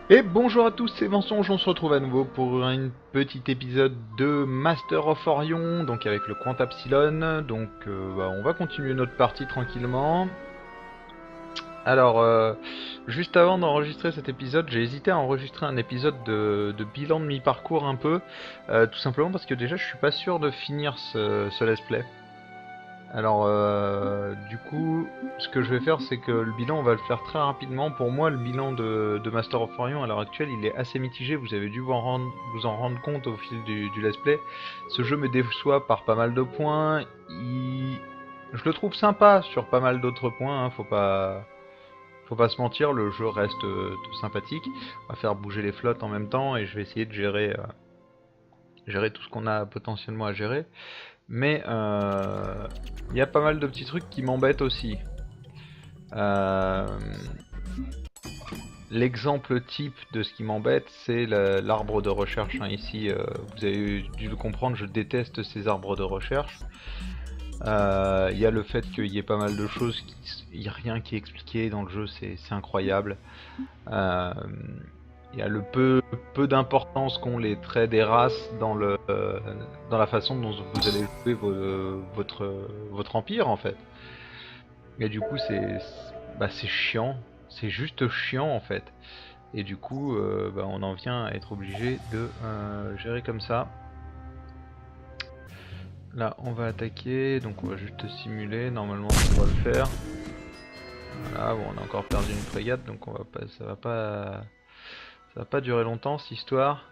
Et bonjour à tous, c'est Mensonge, on se retrouve à nouveau pour un petit épisode de Master of Orion, donc avec le Quantapsilon. Donc on va continuer notre partie tranquillement. Alors, juste avant d'enregistrer cet épisode, j'ai hésité à enregistrer un épisode de bilan de mi-parcours un peu, tout simplement parce que déjà je suis pas sûr de finir ce let's play. Alors, du coup, ce que je vais faire, c'est que le bilan, on va le faire très rapidement. Pour moi, le bilan de Master of Orion à l'heure actuelle, il est assez mitigé. Vous avez dû vous en rendre compte au fil du let's play. Ce jeu me déçoit par pas mal de points. Je le trouve sympa sur pas mal d'autres points. Hein. Faut pas se mentir, le jeu reste sympathique. On va faire bouger les flottes en même temps et je vais essayer de gérer tout ce qu'on a potentiellement à gérer. Mais il y a pas mal de petits trucs qui m'embêtent aussi. Euh, L'exemple type de ce qui m'embête, c'est l'arbre de recherche. Hein. Ici, vous avez dû le comprendre, je déteste ces arbres de recherche. Il y a le fait qu'il y ait pas mal de choses, il n'y a rien qui est expliqué dans le jeu, c'est incroyable. Euh, il y a le peu d'importance qu'ont les traits des races dans la façon dont vous allez jouer votre empire en fait. Et du coup c'est chiant, c'est juste chiant en fait. Et du coup on en vient à être obligé de gérer comme ça. Là on va attaquer, donc on va juste simuler, normalement on va le faire. Voilà, bon on a encore perdu une frégate donc on va pas, ça va pas durer longtemps cette histoire.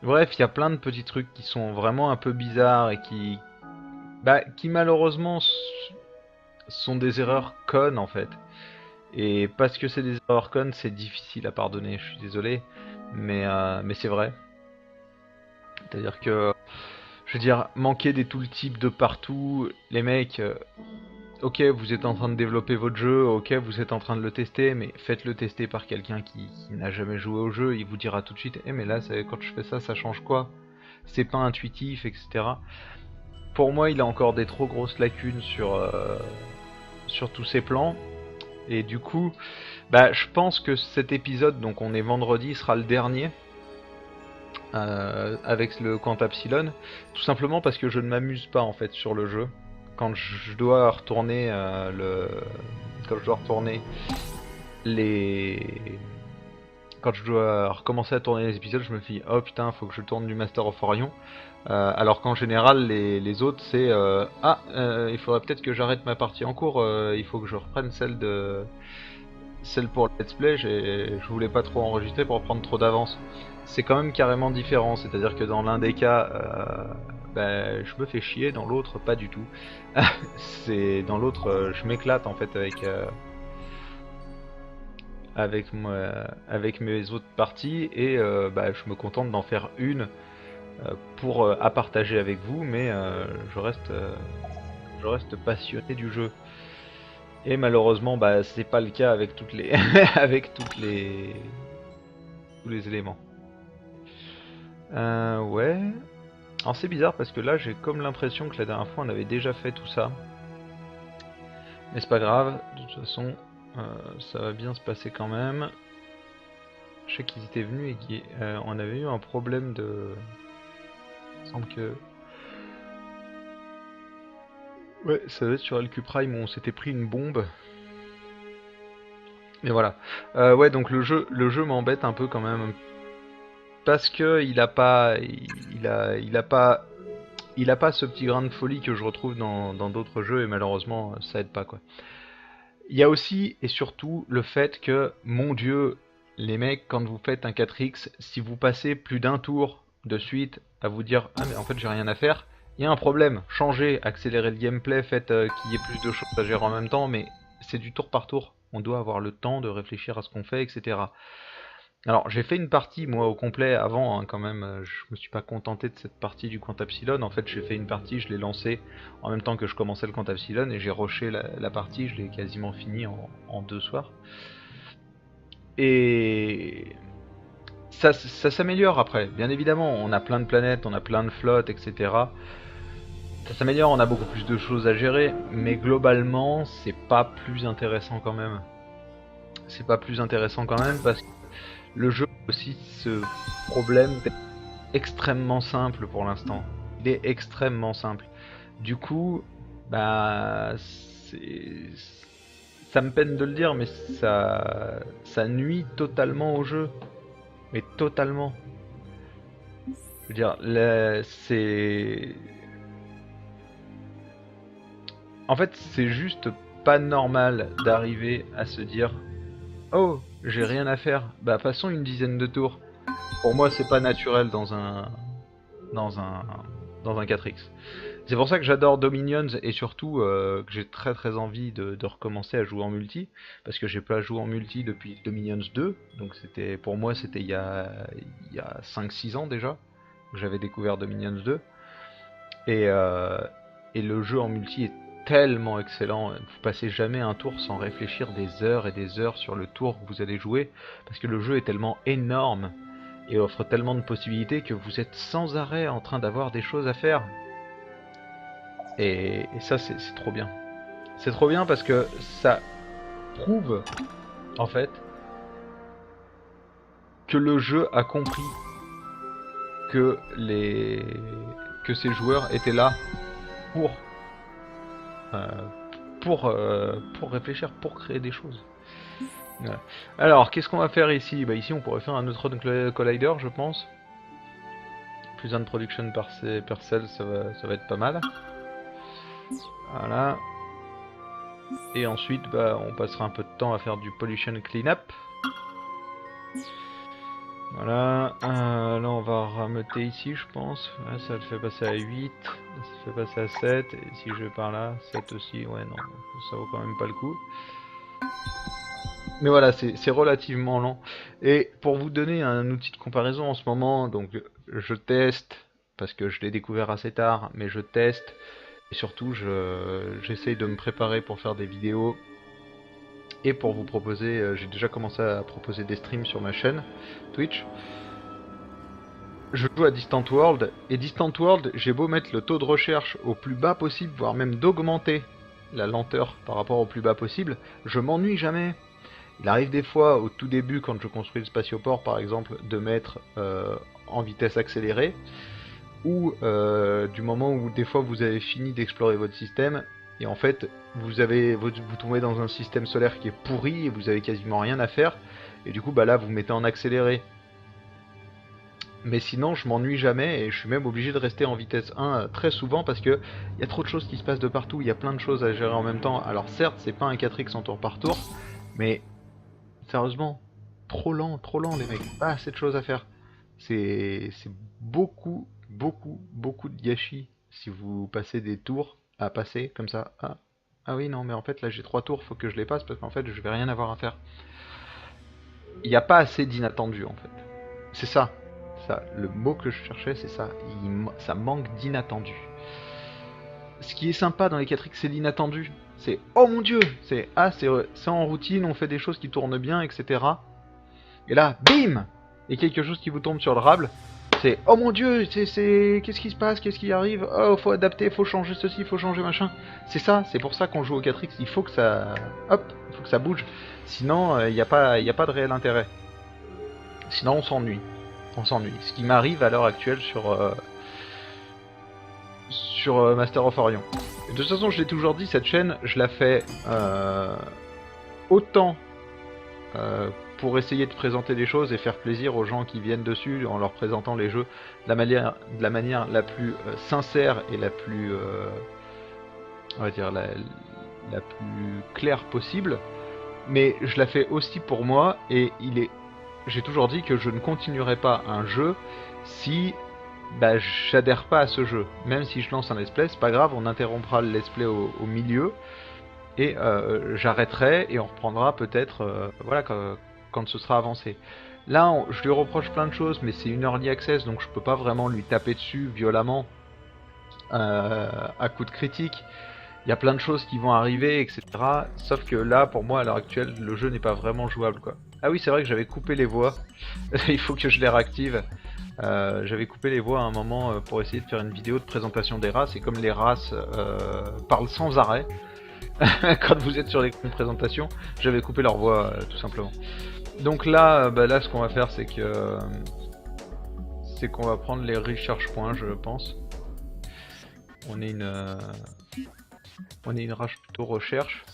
Bref, il y a plein de petits trucs qui sont vraiment un peu bizarres et qui malheureusement sont des erreurs connes en fait. Et parce que c'est des erreurs connes, c'est difficile à pardonner, je suis désolé, mais c'est vrai. C'est-à-dire que, je veux dire, manquer des tooltips de partout, les mecs, ok, vous êtes en train de développer votre jeu, ok, vous êtes en train de le tester, mais faites-le tester par quelqu'un qui n'a jamais joué au jeu, il vous dira tout de suite, eh mais là, quand je fais ça, ça change quoi? C'est pas intuitif, etc. Pour moi, il a encore des trop grosses lacunes sur tous ces plans. Et du coup, je pense que cet épisode, donc on est vendredi, sera le dernier avec le Quantapsilon. Tout simplement parce que je ne m'amuse pas en fait sur le jeu. Quand je dois retourner quand je dois retourner les quand je dois recommencer à tourner les épisodes, je me dis oh putain, faut que je tourne du Master of Orion. Alors qu'en général, les autres, c'est il faudrait peut-être que j'arrête ma partie en cours, il faut que je reprenne celle pour le let's play, je voulais pas trop enregistrer pour prendre trop d'avance. C'est quand même carrément différent, c'est-à-dire que dans l'un des cas, je me fais chier, dans l'autre, pas du tout. Dans l'autre, je m'éclate en fait avec mes autres parties et je me contente d'en faire une pour à partager avec vous, mais je reste passionné du jeu. Et malheureusement, c'est pas le cas avec toutes les avec tous les éléments. Ouais. Alors c'est bizarre parce que là j'ai comme l'impression que la dernière fois on avait déjà fait tout ça. Mais c'est pas grave, de toute façon ça va bien se passer quand même. Je sais qu'ils étaient venus et qu'on avait eu un problème de... Il me semble que... Ouais, ça doit être sur LQ Prime où on s'était pris une bombe. Mais voilà. Ouais, donc le jeu m'embête un peu quand même. Parce que il a pas ce petit grain de folie que je retrouve dans d'autres jeux et malheureusement ça aide pas quoi. Il y a aussi et surtout le fait que, mon dieu, les mecs, quand vous faites un 4X, si vous passez plus d'un tour de suite à vous dire ah mais en fait j'ai rien à faire, il y a un problème. Changez, accélérez le gameplay, faites qu'il y ait plus de choses à gérer en même temps, mais c'est du tour par tour. On doit avoir le temps de réfléchir à ce qu'on fait, etc. Alors j'ai fait une partie moi au complet avant hein, quand même, je me suis pas contenté de cette partie du Quantapsilon, en fait j'ai fait une partie, je l'ai lancée en même temps que je commençais le Quantapsilon et j'ai rushé la partie, je l'ai quasiment fini en 2 soirs. Et ça s'améliore après, bien évidemment, on a plein de planètes, on a plein de flottes, etc. Ça s'améliore, on a beaucoup plus de choses à gérer, mais globalement c'est pas plus intéressant quand même. C'est pas plus intéressant quand même parce que le jeu a aussi ce problème d'être extrêmement simple pour l'instant. Il est extrêmement simple. Du coup, bah, ça me peine de le dire, mais ça nuit totalement au jeu. Mais totalement. Je veux dire, c'est... En fait, c'est juste pas normal d'arriver à se dire oh, j'ai rien à faire. Bah, passons une dizaine de tours. Pour moi, c'est pas naturel dans un 4X. C'est pour ça que j'adore Dominions et surtout que j'ai très envie de recommencer à jouer en multi, parce que j'ai pas joué en multi depuis Dominions 2, donc c'était pour moi c'était il y a 5-6 ans déjà que j'avais découvert Dominions 2, et le jeu en multi est tellement excellent, vous passez jamais un tour sans réfléchir des heures et des heures sur le tour que vous allez jouer, parce que le jeu est tellement énorme et offre tellement de possibilités que vous êtes sans arrêt en train d'avoir des choses à faire. Et ça, c'est trop bien. C'est trop bien parce que ça prouve, en fait, que le jeu a compris que ces joueurs étaient là pour réfléchir, pour créer des choses. Voilà. Alors, qu'est-ce qu'on va faire ici? Bah ici, on pourrait faire un Neutron Collider, je pense. Plus un production per cell, ça va être pas mal. Voilà. Et ensuite, bah, on passera un peu de temps à faire du pollution cleanup. Voilà. Là, on va rameuter ici, je pense. Là, ça le fait passer à 8. Là, ça le fait passer à 7. Et si je vais par là, 7 aussi. Ouais, non, ça vaut quand même pas le coup. Mais voilà, c'est relativement lent. Et pour vous donner un outil de comparaison en ce moment, donc je teste, parce que je l'ai découvert assez tard, mais je teste. Et surtout, j'essaye de me préparer pour faire des vidéos. Et pour vous proposer, j'ai déjà commencé à proposer des streams sur ma chaîne Twitch. Je joue à Distant World, et Distant World, j'ai beau mettre le taux de recherche au plus bas possible, voire même d'augmenter la lenteur par rapport au plus bas possible, je m'ennuie jamais. Il arrive des fois, au tout début, quand je construis le spatioport par exemple, de mettre en vitesse accélérée, ou du moment où des fois vous avez fini d'explorer votre système, et en fait vous tombez dans un système solaire qui est pourri, et vous avez quasiment rien à faire, et du coup bah là vous mettez en accéléré. Mais sinon je m'ennuie jamais, et je suis même obligé de rester en vitesse 1 très souvent, parce que il y a trop de choses qui se passent de partout, il y a plein de choses à gérer en même temps. Alors certes c'est pas un 4X en tour par tour, mais sérieusement, trop lent les mecs, pas assez de choses à faire. C'est beaucoup de gâchis si vous passez des tours à passer comme ça. Ah oui, non, mais en fait là j'ai 3 tours, faut que je les passe parce qu'en fait je vais rien avoir à faire. Il n'y a pas assez d'inattendus en fait. C'est ça, le mot que je cherchais, c'est ça. Ça manque d'inattendu. Ce qui est sympa dans les 4X, c'est l'inattendu. C'est oh mon dieu, c'est en routine, on fait des choses qui tournent bien, etc. Et là, bim, et quelque chose qui vous tombe sur le rable. C'est oh mon dieu, qu'est-ce qui se passe, qu'est-ce qui arrive, oh faut adapter, faut changer ceci, faut changer machin. C'est ça, c'est pour ça qu'on joue au 4X, il faut que ça, hop, il faut que ça bouge. Sinon, il n'y a pas de réel intérêt. Sinon, on s'ennuie. Ce qui m'arrive à l'heure actuelle sur Master of Orion. De toute façon, je l'ai toujours dit, cette chaîne, je la fais autant pour essayer de présenter des choses et faire plaisir aux gens qui viennent dessus en leur présentant les jeux de la manière la plus sincère et la plus on va dire la plus claire possible, mais je la fais aussi pour moi, et j'ai toujours dit que je ne continuerai pas un jeu si j'adhère pas à ce jeu. Même si je lance un let's play, c'est pas grave, on interrompra le let's play au milieu et j'arrêterai et on reprendra peut-être voilà, quand ce sera avancé. Là, je lui reproche plein de choses, mais c'est une early access, donc je peux pas vraiment lui taper dessus violemment à coups de critique. Il y a plein de choses qui vont arriver, etc. Sauf que là, pour moi, à l'heure actuelle, le jeu n'est pas vraiment jouable, quoi. Ah oui, c'est vrai que j'avais coupé les voix. Il faut que je les réactive. J'avais coupé les voix à un moment pour essayer de faire une vidéo de présentation des races, et comme les races parlent sans arrêt, quand vous êtes sur les présentations, j'avais coupé leur voix tout simplement. Donc là, là ce qu'on va faire c'est qu'on va prendre les research points, je pense. On est une rage plutôt recherche.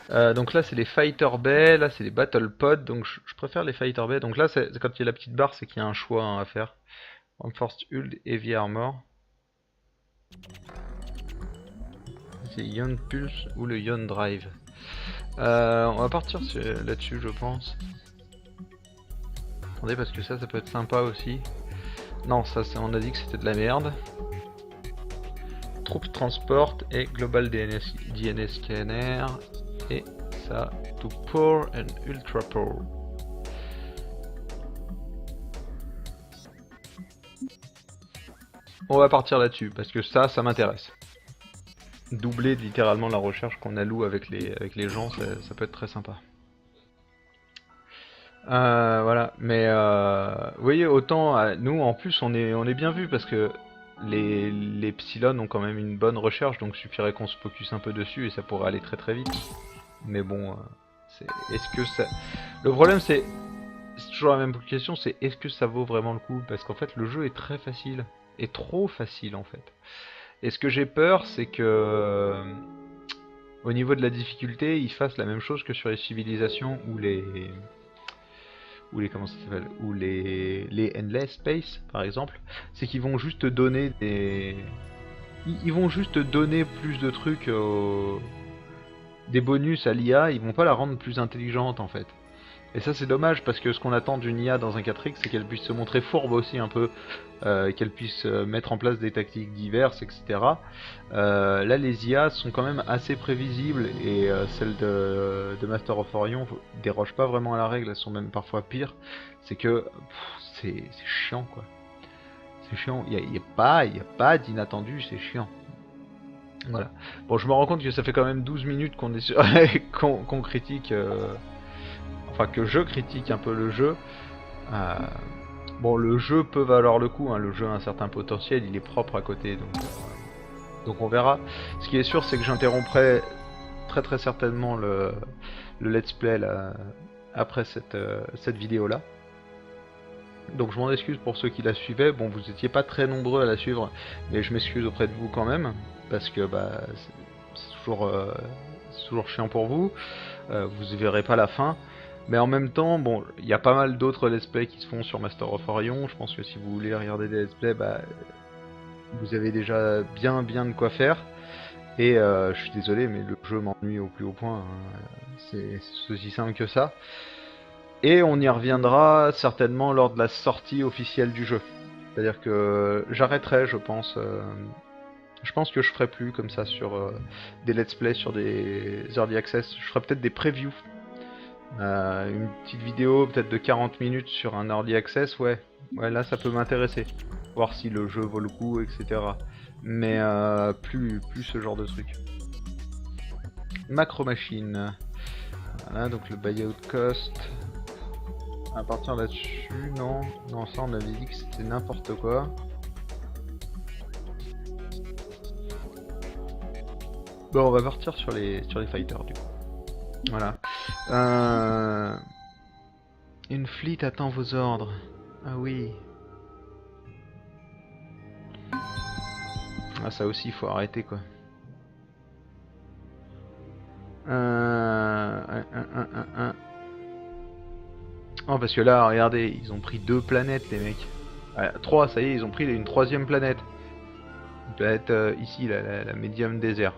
Donc là c'est les fighter bay, là c'est les battle pod, donc je préfère les fighter bay. Donc là quand il y a la petite barre, c'est qu'il y a un choix hein, à faire. Reinforced Hull, Heavy Armor. C'est Ion Pulse ou le Ion Drive. On va partir là-dessus je pense. Attendez parce que ça peut être sympa aussi. Non, ça on a dit que c'était de la merde. Troop Transport et Global DNS Scanner. Et ça, to Poor and Ultra Poor. On va partir là-dessus parce que ça m'intéresse. Doubler littéralement la recherche qu'on alloue avec les gens, ça peut être très sympa. Voilà, mais vous voyez, autant nous en plus on est bien vu parce que les Psilon ont quand même une bonne recherche, donc suffirait qu'on se focus un peu dessus et ça pourrait aller très très vite. Mais bon, est-ce que ça... Le problème c'est toujours la même question, c'est est-ce que ça vaut vraiment le coup? Parce qu'en fait le jeu est très facile, est trop facile en fait. Et ce que j'ai peur c'est que au niveau de la difficulté, ils fassent la même chose que sur les civilisations ou les comment ça s'appelle, ou les endless space par exemple, c'est qu'ils vont juste donner ils vont juste donner plus de trucs des bonus à l'IA, ils vont pas la rendre plus intelligente en fait. Et ça c'est dommage parce que ce qu'on attend d'une IA dans un 4X c'est qu'elle puisse se montrer fourbe aussi un peu, qu'elle puisse mettre en place des tactiques diverses, etc. Là les IA sont quand même assez prévisibles et celles de Master of Orion dérogent pas vraiment à la règle, elles sont même parfois pires. C'est que c'est chiant quoi. C'est chiant, il y a pas d'inattendu, c'est chiant. Voilà. Bon je me rends compte que ça fait quand même 12 minutes qu'on est sur qu'on critique enfin que je critique un peu le jeu. Euh, bon, le jeu peut valoir le coup, hein. Le jeu a un certain potentiel, il est propre à côté, donc on verra. Ce qui est sûr, c'est que j'interromprai très très certainement le let's play là, après cette vidéo là. Donc je m'en excuse pour ceux qui la suivaient. Bon, vous étiez pas très nombreux à la suivre, mais je m'excuse auprès de vous quand même, parce que c'est toujours chiant pour vous. Vous verrez pas la fin. Mais en même temps, bon, il y a pas mal d'autres let's play qui se font sur Master of Orion. Je pense que si vous voulez regarder des let's play, vous avez déjà bien de quoi faire. Et je suis désolé, mais le jeu m'ennuie au plus haut point, hein. C'est aussi simple que ça. Et on y reviendra certainement lors de la sortie officielle du jeu. C'est-à-dire que j'arrêterai, je pense. Je pense que je ferai plus comme ça sur des let's play, sur des early access. Je ferai peut-être des previews. Une petite vidéo peut-être de 40 minutes sur un early access, ouais là ça peut m'intéresser. Voir si le jeu vaut le coup, etc. Mais plus ce genre de truc. Macro Machine. Voilà, donc le buyout cost. À partir là-dessus, non, ça on avait dit que c'était n'importe quoi. Bon, on va partir sur les fighters du coup. Voilà. Une fleet attend vos ordres. Ah oui. Ah ça aussi il faut arrêter quoi. Oh parce que là regardez, ils ont pris 2 planètes les mecs. 3, ça y est, ils ont pris une 3ème planète. Une planète ici, la Medium Desert.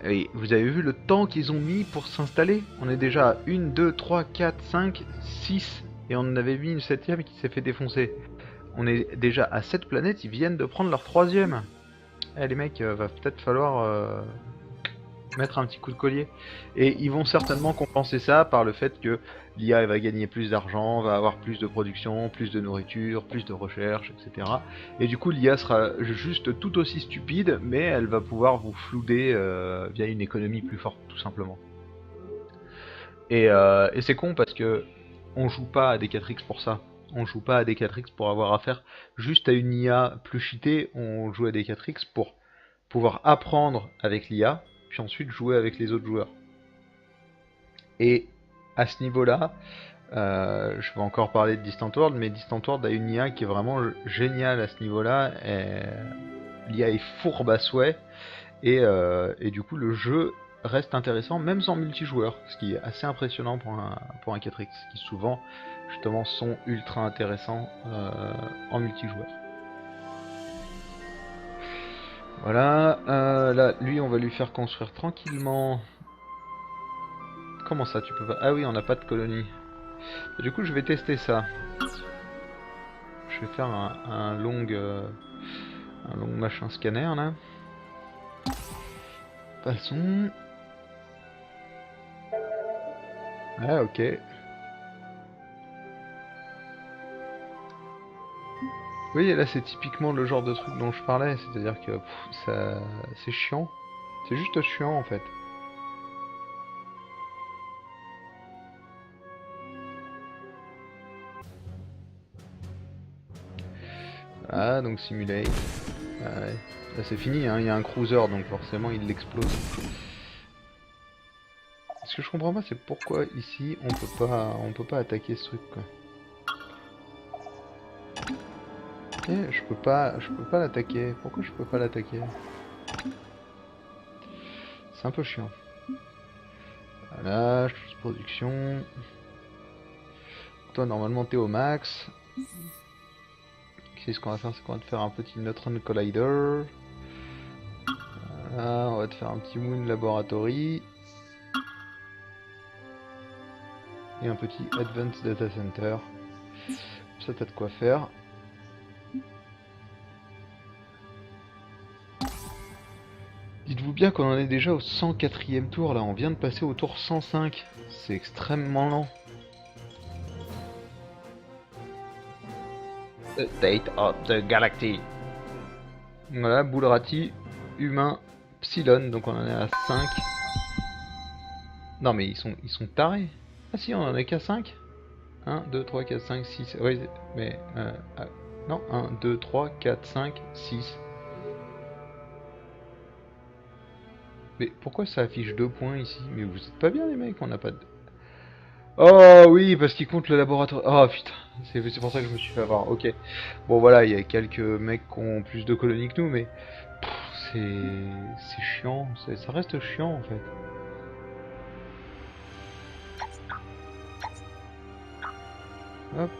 Et vous avez vu le temps qu'ils ont mis pour s'installer? On est déjà à 1, 2, 3, 4, 5, 6. Et on en avait mis une 7ème qui s'est fait défoncer. On est déjà à 7 planètes, ils viennent de prendre leur 3ème. Eh les mecs, va peut-être falloir mettre un petit coup de collier. Et ils vont certainement compenser ça par le fait que l'IA va gagner plus d'argent, va avoir plus de production, plus de nourriture, plus de recherche, etc. Et du coup l'IA sera juste tout aussi stupide, mais elle va pouvoir vous flouder via une économie plus forte, tout simplement. Et c'est con parce que on joue pas à des 4X pour ça. On joue pas à des 4X pour avoir affaire juste à une IA plus cheatée, on joue à des 4X pour pouvoir apprendre avec l'IA, puis ensuite jouer avec les autres joueurs. Et à ce niveau-là, je vais encore parler de Distant World, mais Distant World a une IA qui est vraiment géniale à ce niveau-là. L'IA est fourbe à souhait, et du coup le jeu reste intéressant même sans multijoueur, ce qui est assez impressionnant pour un 4X, qui souvent justement sont ultra intéressants en multijoueur. Voilà, là lui on va lui faire construire tranquillement. Comment ça tu peux pas... Ah oui, on n'a pas de colonie. Du coup je vais tester ça. Je vais faire un long machin scanner là. Passons. Ah ok. Oui, là c'est typiquement le genre de truc dont je parlais, c'est-à-dire que ça, c'est chiant. C'est juste chiant en fait. Ah, donc simulate. Ah ouais. Là c'est fini, hein. Il y a un cruiser donc forcément il l'explose. Ce que je comprends pas c'est pourquoi ici on peut pas attaquer ce truc quoi. Eh, je peux pas l'attaquer. Pourquoi je peux pas l'attaquer? C'est un peu chiant. Voilà, je touche production. Toi normalement t'es au max. Ce qu'on va faire, c'est qu'on va te faire un petit Neutron Collider. Voilà, on va te faire un petit Moon Laboratory. Et un petit Advanced Data Center. Ça, t'as de quoi faire. Dites-vous bien qu'on en est déjà au 104e tour, là. On vient de passer au tour 105. C'est extrêmement lent. The State of the Galaxy. Voilà, Boulrati, humain, Psilon, donc on en est à 5. Non mais ils sont tarés. Ah si, on en est qu'à 5. 1, 2, 3, 4, 5, 6. Oui, mais... non, 1, 2, 3, 4, 5, 6. Mais pourquoi ça affiche 2 points ici? Mais vous êtes pas bien les mecs, on n'a pas de... Oh oui, parce qu'il compte le laboratoire. Oh putain, c'est pour ça que je me suis fait avoir. Ok. Bon voilà, il y a quelques mecs qui ont plus de colonies que nous, mais... C'est chiant, ça reste chiant en fait. Hop.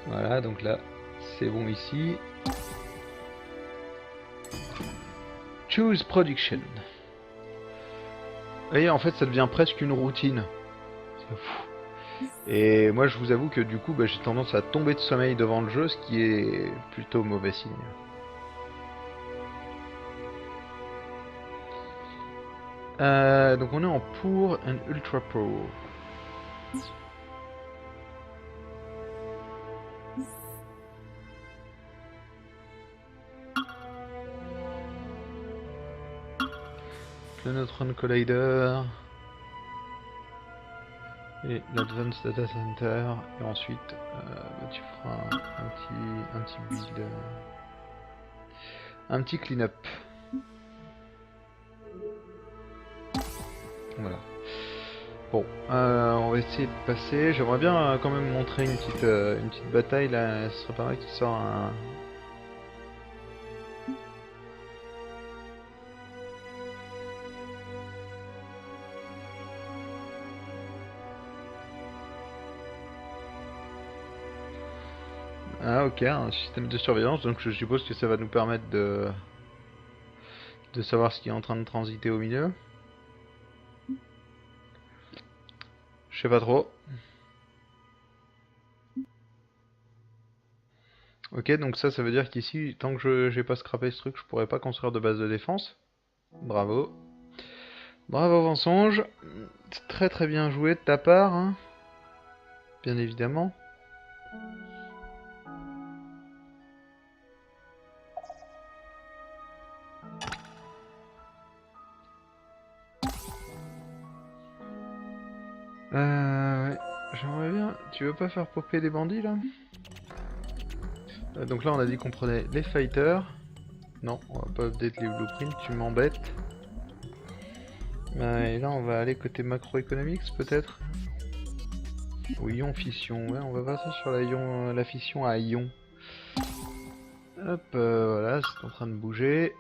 Voilà, donc là, c'est bon ici. Choose Production. Vous voyez, en fait, ça devient presque une routine. C'est fou. Et moi, je vous avoue que du coup, j'ai tendance à tomber de sommeil devant le jeu, ce qui est plutôt mauvais signe. Donc on est en Poor and Ultra Poor. Le Neutron Collider et l'Advanced Data Center, et ensuite tu feras un petit build, un petit clean-up. Voilà. Bon, on va essayer de passer. J'aimerais bien quand même montrer une petite bataille là. Ce serait pas mal qu'il sort un... Ah ok, un système de surveillance, donc je suppose que ça va nous permettre de savoir ce qui est en train de transiter au milieu. Je sais pas trop. Ok, donc ça veut dire qu'ici, tant que j'ai pas scrappé ce truc, je pourrais pas construire de base de défense. Bravo. Bravo mensonge. Très très bien joué de ta part, hein. Bien évidemment. Ouais. J'aimerais bien... Tu veux pas faire popper des bandits là? Donc là on a dit qu'on prenait les fighters. Non, on va pas update les blueprints, tu m'embêtes. Et là on va aller côté macroeconomics peut-être. Ou ion fission, ouais on va passer sur la fission à ion. Hop, voilà, c'est en train de bouger.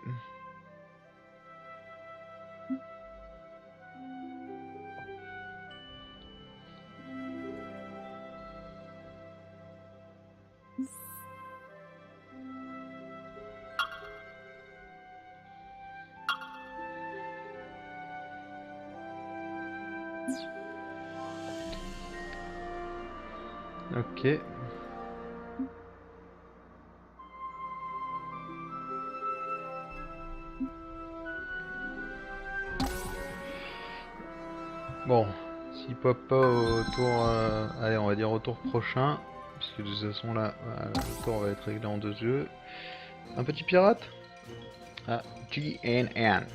Ok. Bon, s'il pop pas au tour, allez on va dire au tour prochain, puisque de toute façon là, voilà, le tour va être réglé en 2 jeux. Un petit pirate. Ah, GNN.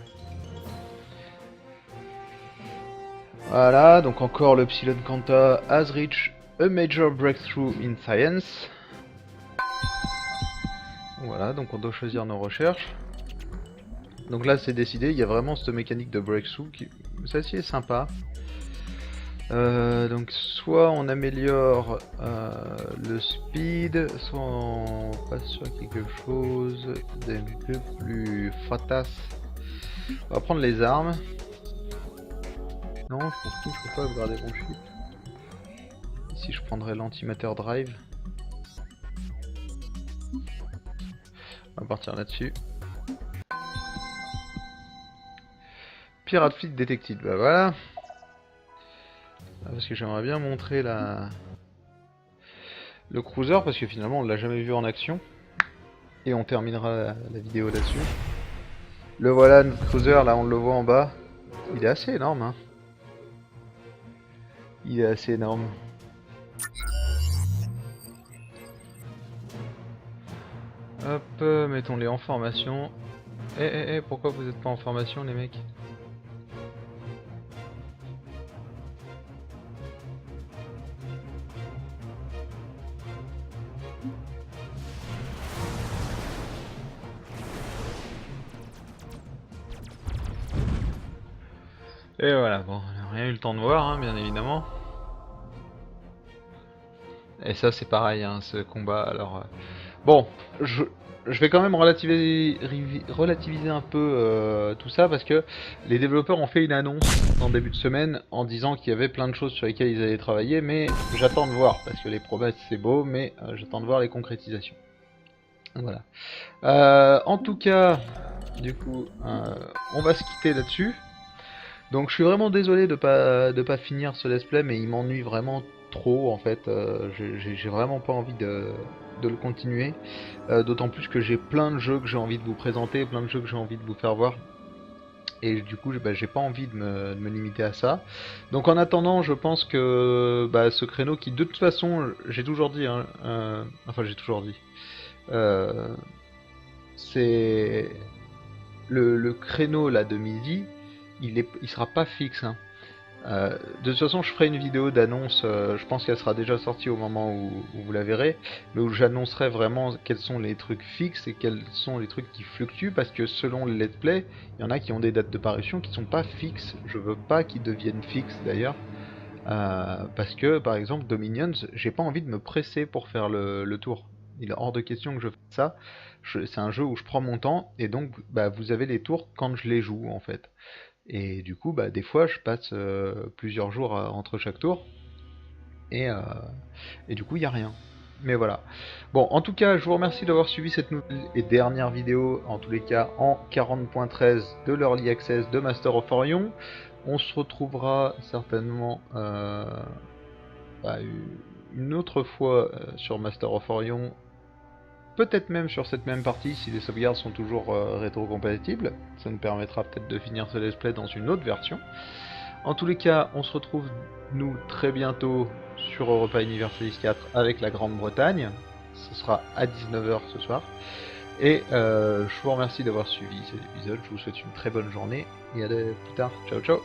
Voilà, donc encore le Psilon Kanta has reached a major breakthrough in science. Voilà, donc on doit choisir nos recherches. Donc là c'est décidé, il y a vraiment cette mécanique de breakthrough qui, ça c'est sympa. Donc soit on améliore le speed, soit on passe sur quelque chose d'un peu plus fatas. On va prendre les armes. Non, je pense que je peux pas upgrader mon chip. Ici je prendrais l'antimatter drive. On va partir là-dessus. Pirate Fleet Detected, bah voilà. Parce que j'aimerais bien montrer le cruiser, parce que finalement on l'a jamais vu en action. Et on terminera la vidéo là-dessus. Le voilà, notre cruiser, là on le voit en bas. Il est assez énorme, hein. Il est assez énorme. Hop, mettons-les en formation. Pourquoi vous êtes pas en formation les mecs? Et voilà, bon, on n'a rien eu le temps de voir, hein, bien évidemment. Et ça c'est pareil, hein, ce combat, alors... Bon, je vais quand même relativiser un peu tout ça, parce que les développeurs ont fait une annonce en début de semaine en disant qu'il y avait plein de choses sur lesquelles ils allaient travailler, mais j'attends de voir, parce que les promesses c'est beau, mais j'attends de voir les concrétisations. Voilà. En tout cas, du coup, on va se quitter là-dessus. Donc je suis vraiment désolé de pas finir ce let's play, mais il m'ennuie vraiment trop en fait. J'ai vraiment pas envie de le continuer. D'autant plus que j'ai plein de jeux que j'ai envie de vous présenter, plein de jeux que j'ai envie de vous faire voir. Et du coup, j'ai pas envie de me limiter à ça. Donc en attendant, je pense que ce créneau qui de toute façon, j'ai toujours dit, hein, enfin j'ai toujours dit, c'est le créneau là de midi. Il sera pas fixe, hein. De toute façon je ferai une vidéo d'annonce, je pense qu'elle sera déjà sortie au moment où vous la verrez, mais où j'annoncerai vraiment quels sont les trucs fixes et quels sont les trucs qui fluctuent, parce que selon les let's play, il y en a qui ont des dates de parution qui sont pas fixes, je veux pas qu'ils deviennent fixes d'ailleurs, parce que par exemple Dominions, j'ai pas envie de me presser pour faire le tour. Il est hors de question que je fasse ça, c'est un jeu où je prends mon temps, et donc vous avez les tours quand je les joue en fait. Et du coup, des fois, je passe plusieurs jours entre chaque tour. Et du coup, il n'y a rien. Mais voilà. Bon, en tout cas, je vous remercie d'avoir suivi cette nouvelle et dernière vidéo, en tous les cas, en 40.13 de l'Early Access de Master of Orion. On se retrouvera certainement une autre fois sur Master of Orion. Peut-être même sur cette même partie si les sauvegardes sont toujours rétro-compatibles. Ça nous permettra peut-être de finir ce let's play dans une autre version. En tous les cas, on se retrouve nous très bientôt sur Europa Universalis 4 avec la Grande-Bretagne. Ce sera à 19h ce soir. Et je vous remercie d'avoir suivi cet épisode. Je vous souhaite une très bonne journée et à plus tard. Ciao ciao.